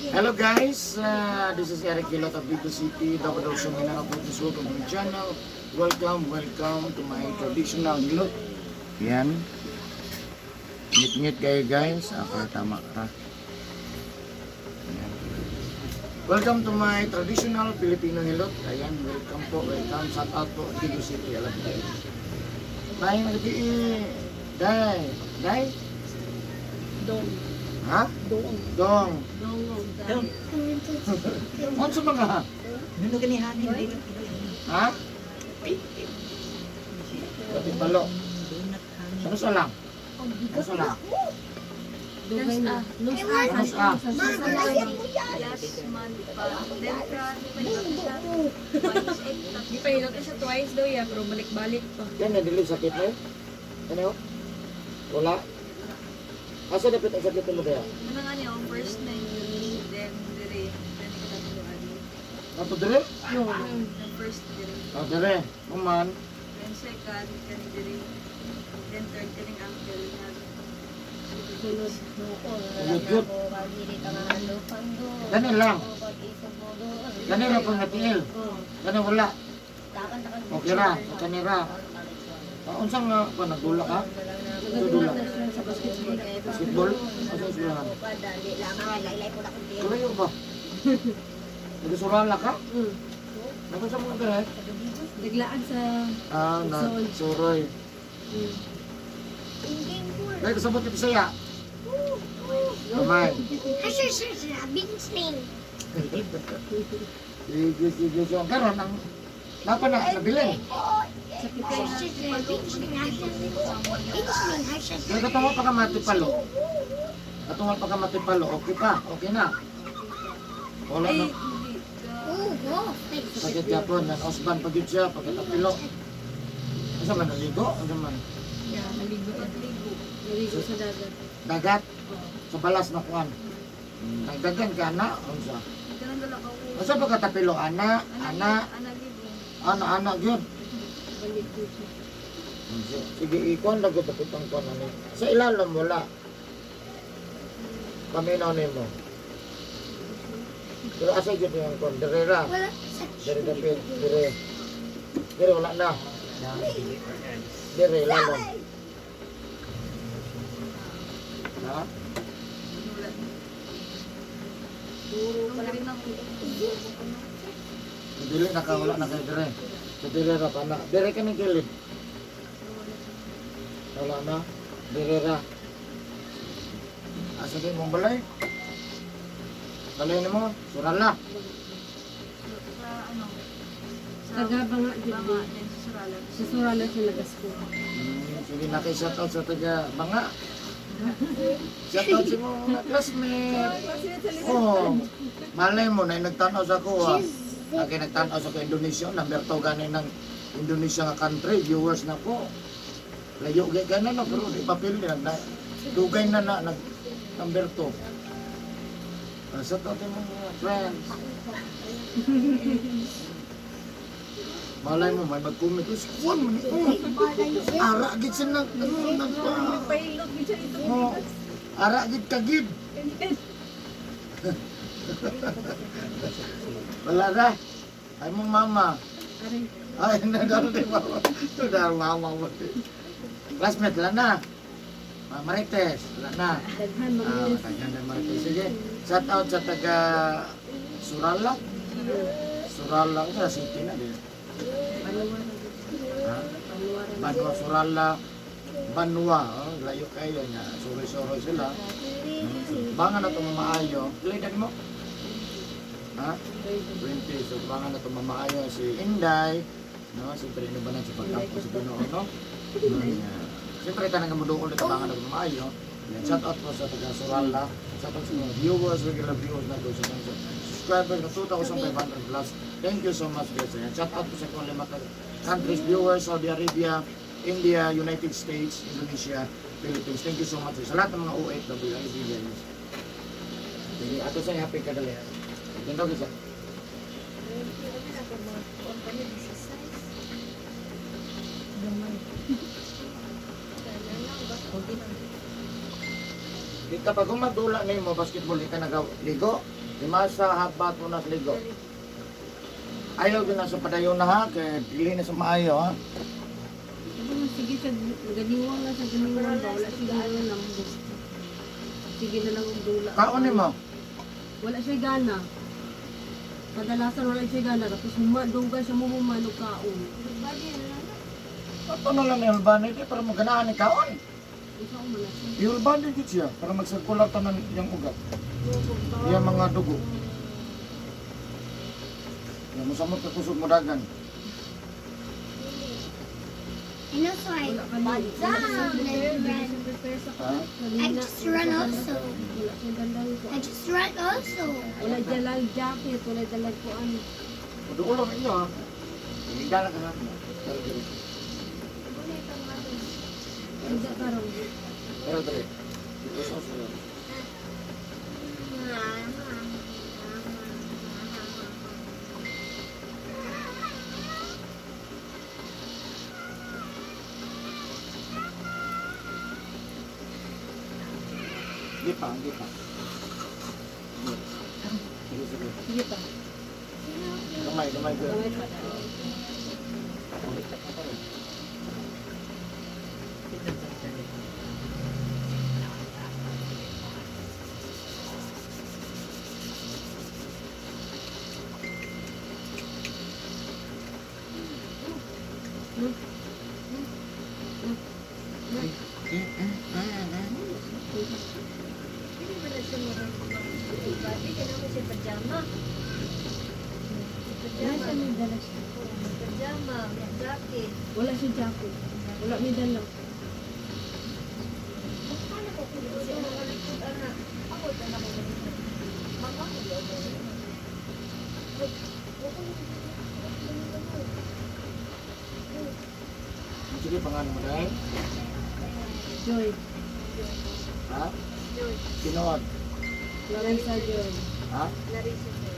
Hello guys, this is Eric Gilot of Bito City, Double Mindanao Fitness. Welcome to my channel. Welcome to my traditional hilot. Yan. Ngit-ngit kayo guys. Okay, tama ka. Yan. Welcome to my traditional Filipino hilot. Ayan, welcome po. Shout out po Bito City. Alam kayo. Tayo nagtiin. Day. Dong. Ha? Dong. Dong. Dong. Ano sa mga? Nuno ganihani hindi Ha? Pati palo. Ano sa lang? Ano sa lang? Dugay na. Ano sa? Last month pa. Then Di pa hilot siya twice daw ya, pero balik-balik pa. Yan na dili sakit mo? Ano? Wala? Asa dapat ang sakit mo kaya? ano nga niya, first na yun. Then dire. Then ikatatuan. Ato dire? No. Then first dire. Ah, dire. Maman. Then second, kani dire. Then third, kaning uncle na. Sunod. Yut. Gani lang. Gani lang pang natiil. Gani wala. Okay ra. Gani ra. Unsang nga pa nagdula ka? Nagdula. Sa basketball. Basketball? Asa sila? Kalayo ba? Nagsurala ka? Nakon sa mga dire? Naglaan sa... Ah, na suroy. Dahil kasabot ito saya. Kamay. Igis yung karon ang napa na nabili. Nagkatawa pa ka matipalo. Katawa pa ka matipalo. Okay pa. Okay na. Wala na. Sakit yapon. Osban pagid siya. Pagkatapilo. Asa man naligo? Asa man? Naligo. Naligo sa dagat. Dagat. Sa balas na kuan. Nagdagan ka na. Unsa? Ganun dala ka. Asa pagkatapilo? Ana. Ana gyud. Balik dito. Sige, ikon lang ko tapitang ko na ni. Sa ilalim wala. Paminaw nimo. Pero asa gyud yung kon derera. Dire dapit, dire. Dire wala na. Dire lalom. Ha? Puro pala rin ako. Dili nakawala na kay dire. Sa dire ra pa na. Dire ka ni gilid. Wala na. Dire ra. Asa din mong balay? Balay na mo, surala. Sa ano? Taga banga Banga. dito. Then sa Suralan. Sa Surala sa Lagasko. Sige na kay shoutout sa taga Banga. Shoutout sa mga classmate. Oh, malay mo na nagtanaw sa ko ha. Kaya nagtanaw sa ko Indonesia, number 2 ganin ng Indonesia nga country, viewers na po. Layo gay ganan no, pero di papel din na dugay na nag number 2. Shoutout sa mga friends. Malay mo, may mag-comment. Kuwan mo ni. Ara, gid siya Pailot gid siya dito. Oh, ara gid kagid. Wala na. Ay mong mama. Aray. Ay, nadalo din mama. Nadalo mama mo. Classmate, wala na. Marites, wala na. Daghan Ah, mga kanya na Marites. Sige, shout out sa taga Surala. Surala, sa city na din. Panuwara. Ha? Panuwara. Banwa Surala. Banwa, oh, layo kayo niya. Suroy-suroy sila. Bangan na ito mamaayo. Kailan mo? Ha? 20. So, bangan na ito mamaayo si Inday. No? Siyempre, ano ba na si Pagkampo si Pinoon, no? Siyempre, tanang kamudukol dito bangan na ito mamaayo. Shout out po sa taga Surala. Shout out sa mga viewers, regular viewers na doon sa mga subscribers na 2,500 plus. Thank you so much guys. Ayan. Shout out po sa kung lima countries viewers, Saudi Arabia, India, United States, Indonesia, Philippines. Thank you so much sa lahat ng mga OFW guys. Sige, ato sa happy kadali. Tingnan ko sa. Di ka pag gumadula na mo basketball, di ka nagaligo. Dimasa habat mo na sa ligo. Ayaw din na sa padayon na ha, kaya dili na sa maayo ha. Sige sa ganiwang na sa ganiwang ba, wala siguro lang gusto. Sige na lang ang dula. Kaon mo. Wala siya gana. Kadalasan wala siya gana. Tapos humadugay siya mo humano kaon. Ato na lang yung ulbani, di para maganahan ni kaon. Isa ko man siya. Yung ulbani gid siya, para magsagkulat tanan yung ugat. Yung mga dugo. Yung musamot ka kusog mo dagan. And also I Wala ka na. Prepare sa Ha? I just run also. Wala siya gandang ko. I just run also. Wala dalag jacket, wala dalag ko ano. Dugo lang inyo ha. Hingga na ka na. Hindi karong. Pero dali. Ito sa sulat. Hindi pa, hindi pa. Sige, sige. Sige pa. Gamay, gamay girl. Gamay pa. Hindi ba na siya marami ka naman siya pajama. Wala siya may dala siya. Pajama, may jacket. Wala siya jacket. Wala may dala. Kasi ang malikod, anak. Ako, anak ko malikod. Mama ko, yun. Sige, pangalan mo dahil. Joy. Ha? Sinod. Lorenza Joy. Ha? Larissa ko.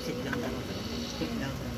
Sit lang lang. Sit lang lang.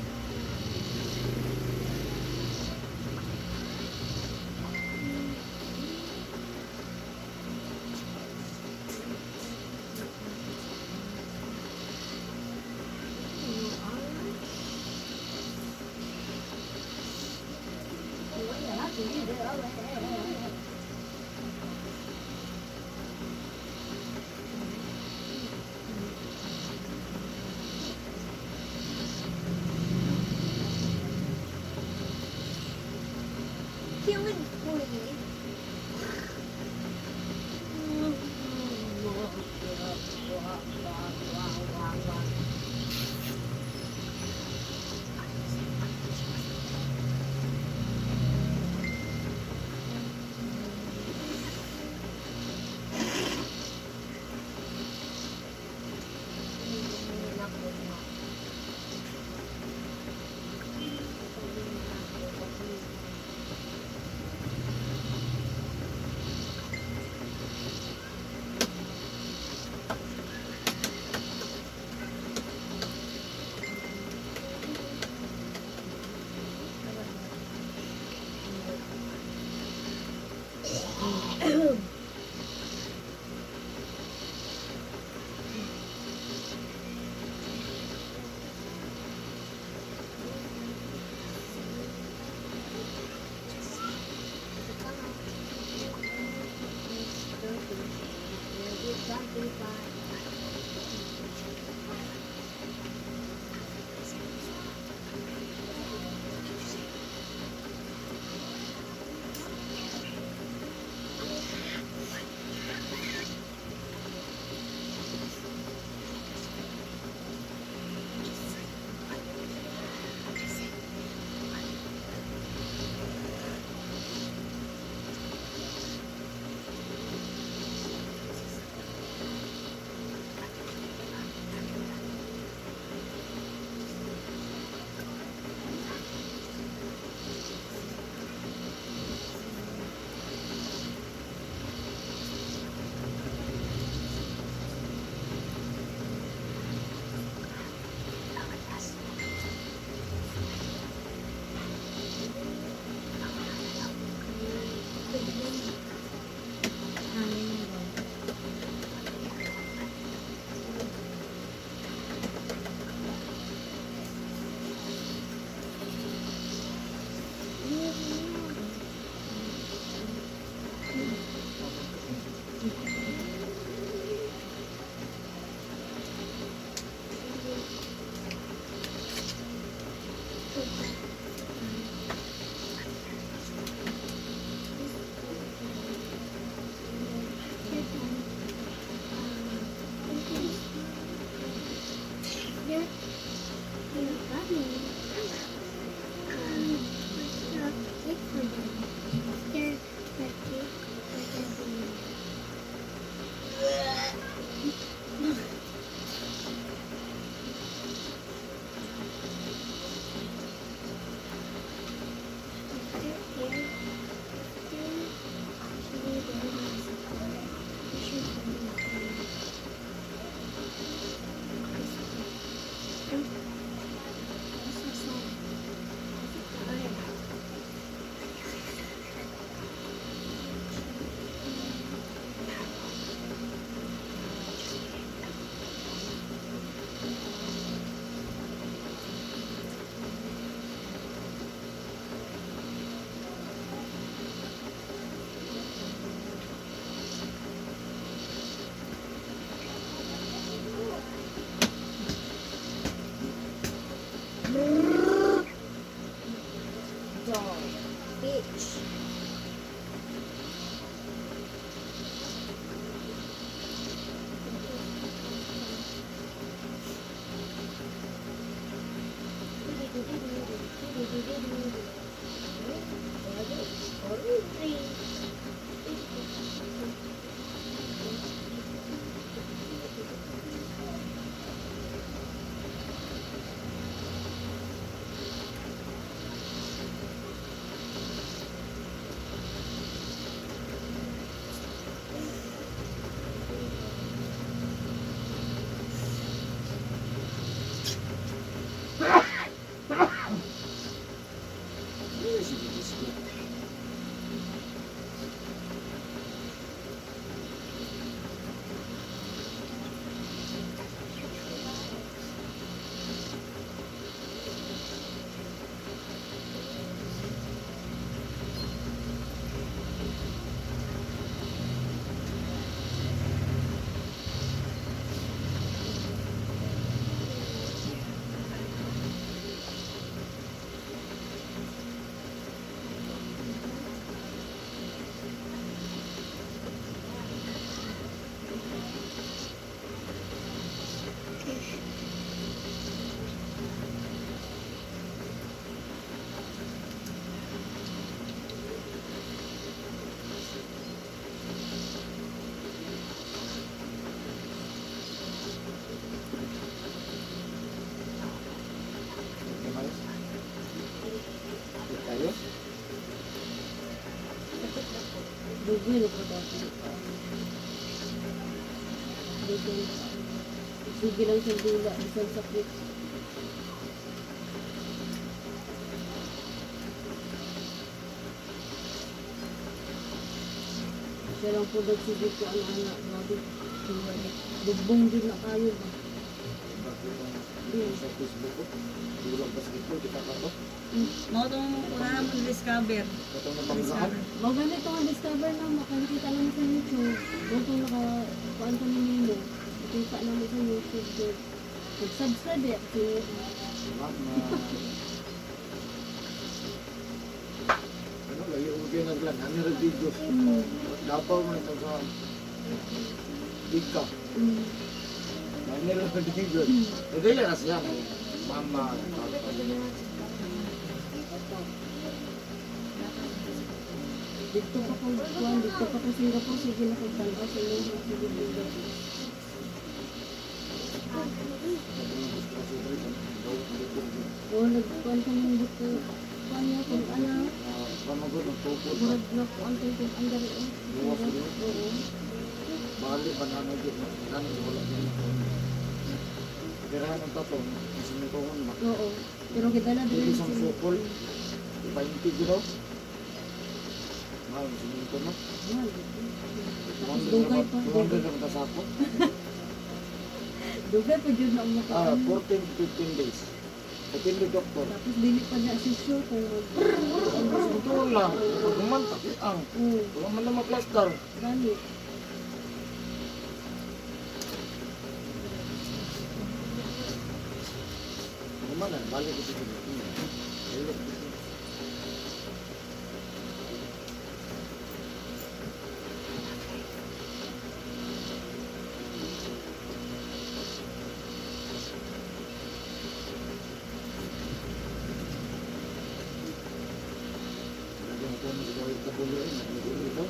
Bueno po dati. Sige lang sa dila, isang sakit. Siya lang po nagsige ko ang anak. Grabe. Bubong din na kayo ba? Sa Facebook ko, dulang basketball, kita ka to. Mo tong una mo discover. Katong nabanggaan. Mga ganito ang discover na makikita lang sa YouTube. Kung naka-kuan ka nila, makita lang sa YouTube. Mag-subscribe eh. Kasi Mama. Ano, layo mo pinaglan. Ano yung videos? Dapaw mo ito sa Ika. Ano yung videos? Hindi lang na siya. Mama. dito pa kung kuan, dito pa kung Singapore, sige na kung tanda sa inyo. Sige dito. O, nagkuan ka ng buko. Kuan niya kung ano. Pamagod ng tupo. Murag na kuan kung ang dari. Oo. Bali, banana din. Banana din. Wala din. Kirahan ng tatong. Sinutungan ba? Oo. Pero kita na Hindi din. isang sukol. Paintig daw. Mahal, sinutungan na. Dugay pa. Tuwanda na kasako. Dugay pa dyan na umaka. 14 to 15 days. Depende doktor. Tapos dili pa niya si sure kung Ito lang. Pagkumantak ang. Wala man na ma-plaster. gani. Kumana, balik ko sa dito. Lagyan ko ng gawin sa bulo eh. Naglulo ito.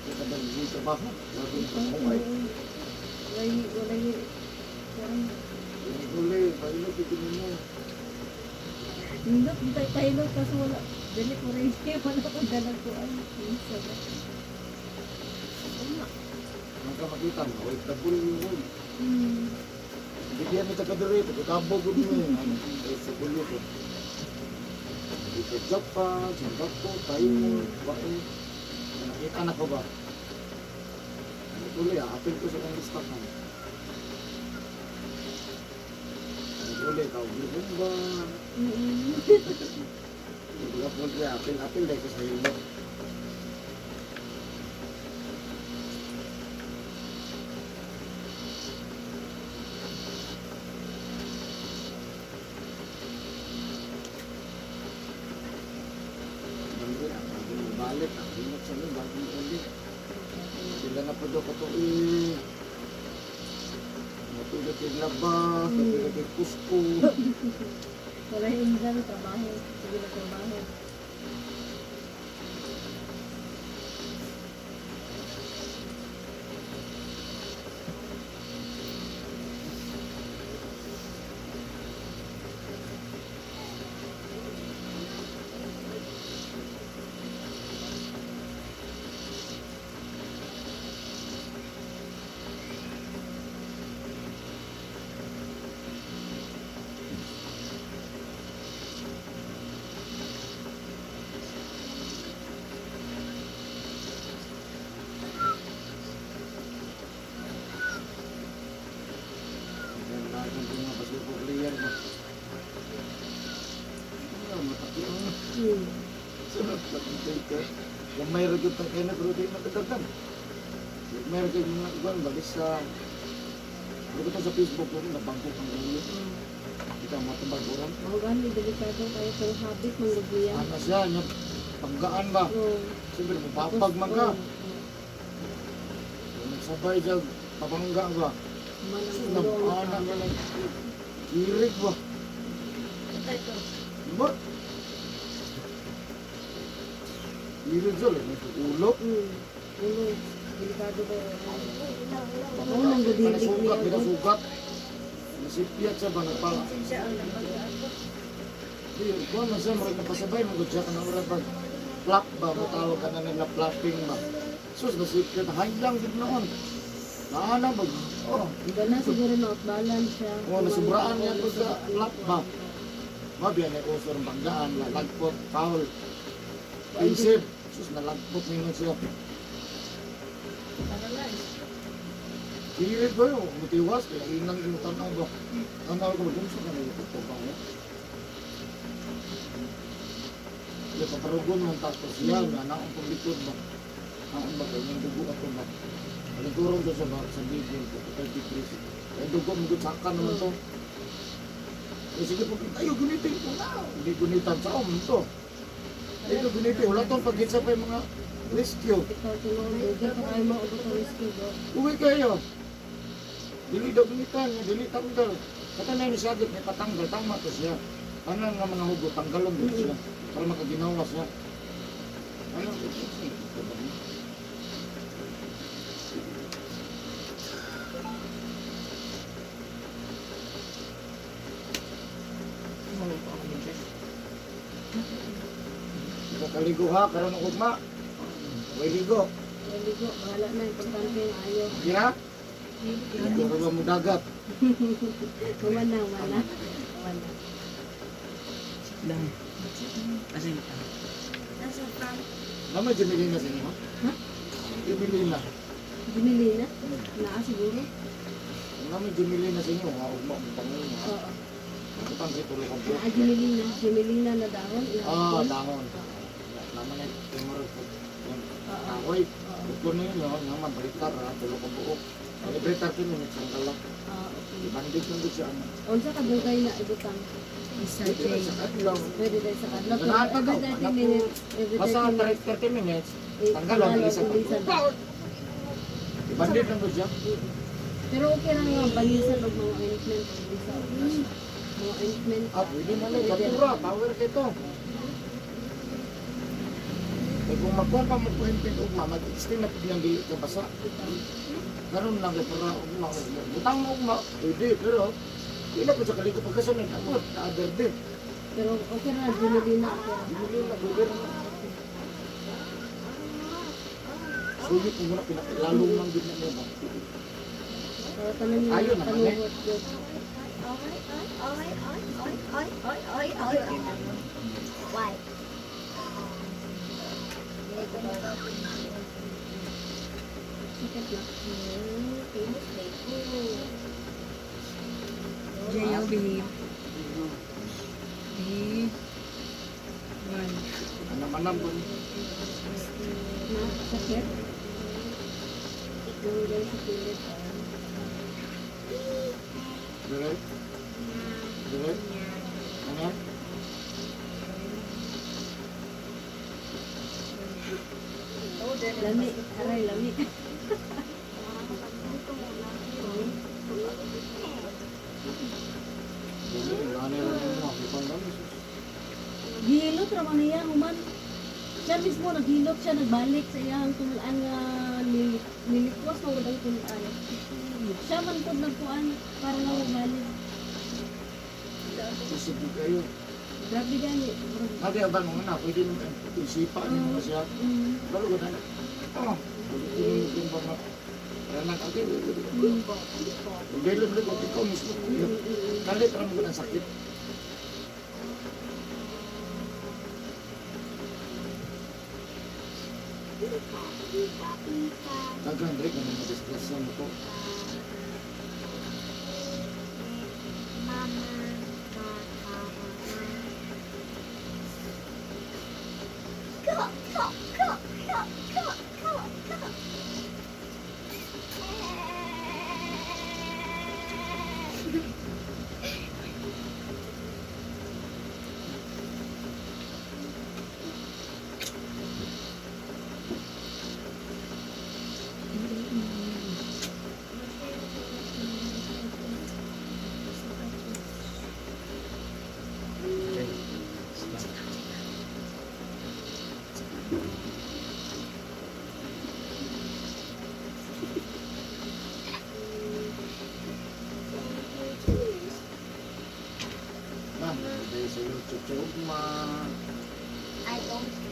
Kita ba yung trabaho? Lagyan ko ng ay. Walay kuan. Naglulo eh. Pailo, pipinin mo. Nindot bitay tayo kasi wala. Dili ko rin siya wala ko dalag ko ay isa ba. Nagka makita mo. Wait, tabul yun. Hmm. Hindi kaya may taga-dere. Pagkakabo ko din yun. Ay, sa bulo ko. Ito Japan, Singapore, Taiwan, Bae. Nakita na ko ba? Tuloy apel ko sa kong listahan. Tuloy, kaugulong ba? Tuloy po siya, apel dahil ko sa iyo. Balik, ang hinap sa mga bagong ulit. Sila na po daw katuloy. Matulad yung laba, matulad yung kusko. Wala yung dyan trabaho. Sige na trabaho. Yan lahat ng mga basketball player ba? Mataki ang sarap lang ka. Yung may ragot ng kaya na pero di nakadagan. Yung may ragot ng iban, balis sa... Ano sa Facebook ko rin, nabangkok ang ulo. Kita ang matabaguran. Ang gani, delikado kayo sa habit ng lubuyan. Ano siya, yung paggaan ba? Oo. Siyempre, mapapag man ka. Yung nagsabay dyan, pabangga ba? Manang Napaanak ka lang. Kirig ba? Diba? Kirig dyan, ulo. Ulo. Delikado ko. Oo, nang gudilig Pinasugat, niya. pinasugat. Nasipiyat siya ba, nagpala. Di, kuha man siya, maraming napasabay, magod siya ka ng urabag. Flap ba, matawag ka na nila flapping ba. Sus, nasikit, hayang din naman. Naana ba? Oh, Iba na siguro na balance siya. oh, nasubraan niya ko sa flap ba. Mabiyan ay usor banggaan, lagpot, foul. Isip, sus, nalagpot niyo siya. Kirit ba yun? Mutiwas, kaya inang yung tanaw ba? Tanaw ko, gusto ka na yung ito ba? Kaya paparugon mo tapos siya, na ang paglikod ba? Ang ba kayo, yung dugo ako ba? Aligurong doon sa video, 33. Kaya dugo mo doon, saka naman to. Eh sige po, ayo gunitin ko na. Hindi gunitan sa to. Ayo gunitin, wala tong pag-hitsa pa yung mga rescue. Ikaw tulong, hindi pa kayo maubos sa rescue bro. Uwi kayo. Dili daw gunitan, dili tanggal. Kata na yung sagit, may patanggal, tama to siya. Ano nga mga hugo, tanggalon doon sila. Para makaginawas niya. Ano? Ikaw kaligo ha, karon ng ugma. Huwag ligo. Ligo, bahala na, importante yung ayaw. Kira? Ito ba mo dagat? Umana. Lang. Kasi Nasa front. Naman Jumilina sa inyo? Ha? Jumilina. Jumilina? Naa siguro? Naman Jumilina sa inyo, ha? Ugma, tangin ha? Oo. Ito pang ritulo ko po. Naa Jumilina. Jumilina na dahon. Ah, dahon. Naman ay timurog po. Kahoy. Ito na yun, naman balitar ha? Tulo ko buo. Ay, balitar ko nung isang kalak. Okay. Ibandit lang doon siya. Unsa ka dugay na ibutang? Isa Ito na sa kadlaw. Pwede tayo sa kadlok. Ganahan pa Every daw. 30 minutes. Every Basta 30 minutes. 30 minutes, Eh, tanggalon, tanggalon, isa pa. ilisan. Ibandit lang doon siya. Pero okay lang yung banisan o mga ointment. Isa. Mga ointment. Ah, pwede na lang. Katura, power kito. Eh kung magkuhan pa mag-puhintin ugma, mag-extend na pag dili ka basa. Karoon lang kay para ugma. Butang mo ugma, pwede, pero hindi na po sa kaliko pagkasunod. Ako, na-other din. Pero okay na, Jumilina ako. Hindi na, pwede na. Sulit mo muna pinakilalong lang din na niya. Para tanan yung Ayun naman, eh. tanugot yun. Why? Sakit na. Famous lady. Jayo, behave. Behave. One. Ano manam po. Na, sakit. Nanggal sa pilit. Direk? Direk? Ano? Lami, aray, lami. Ano yung mga kipang dami. Gihilot raman niya, human. Siya mismo naghilot siya, nagbalik sa iyang tulaan nga nilikwas na wadang tulaan. Siya man po nagpuan para lang magbalik. Isipin kayo. Grabe gani. Sabi abang mga na, pwede naman isipan niyo mga siya. Baru ko na. Oh, yung mga anak ako. Hindi lang ikaw mismo. Kalit lang mo ng sakit. Tagang break naman mag-discuss mo po.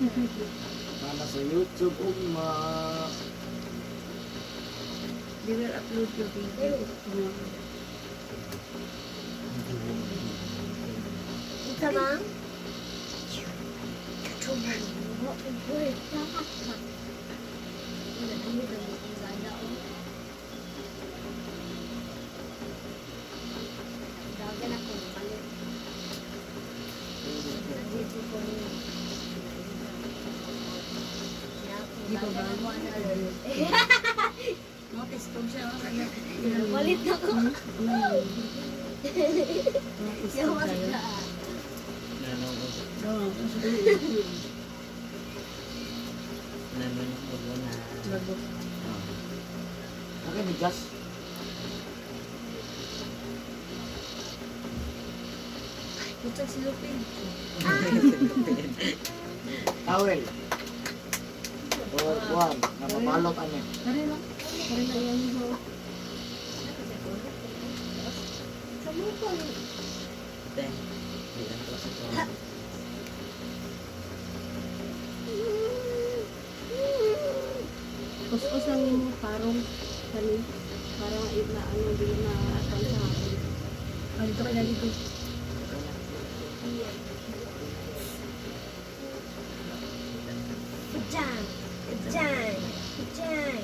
Mana sa YouTube ugma. They will upload your video tomorrow. Ika ma'am? Dagan ako balik. Dito ko niya. Di ba ba? Notice ko siya. Balit ako. Notice ko Yawas siya. ka. Nanonood. Nanonood mo na. Bago. Okay, ni Gas. Putak si Lupin. Towel. Or kuwan, napapalot ani. Kare lang. Kare na yan ho. Sa mukha ni. Te, bilang ko sa to. Kuskus lang yung parong kani. Para na ano, di na atang sa hapon. Ah, dito kayo na dito. Kajang. Kajang. Kajang.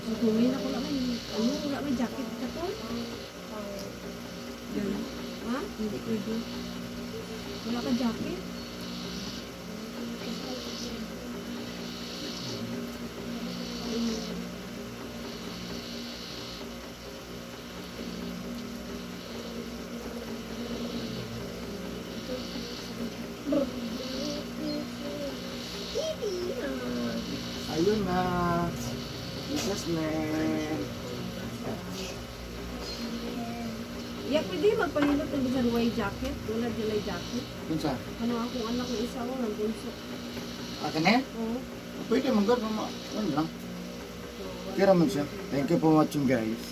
Sukumin ako lang may, ano, wala may jacket ka to. Yan. Ha? Hindi pwede. Wala ka jacket? Ayun na. Businessman. Ya, pwede magpalilot ng bisan way jacket. Wala dyan jacket. Kunsa? Ano akong anak ng isa ko, ng bunso. Akin eh? Oo. Pwede man gud mo. Ano lang. Kira man siya. Thank you for watching guys.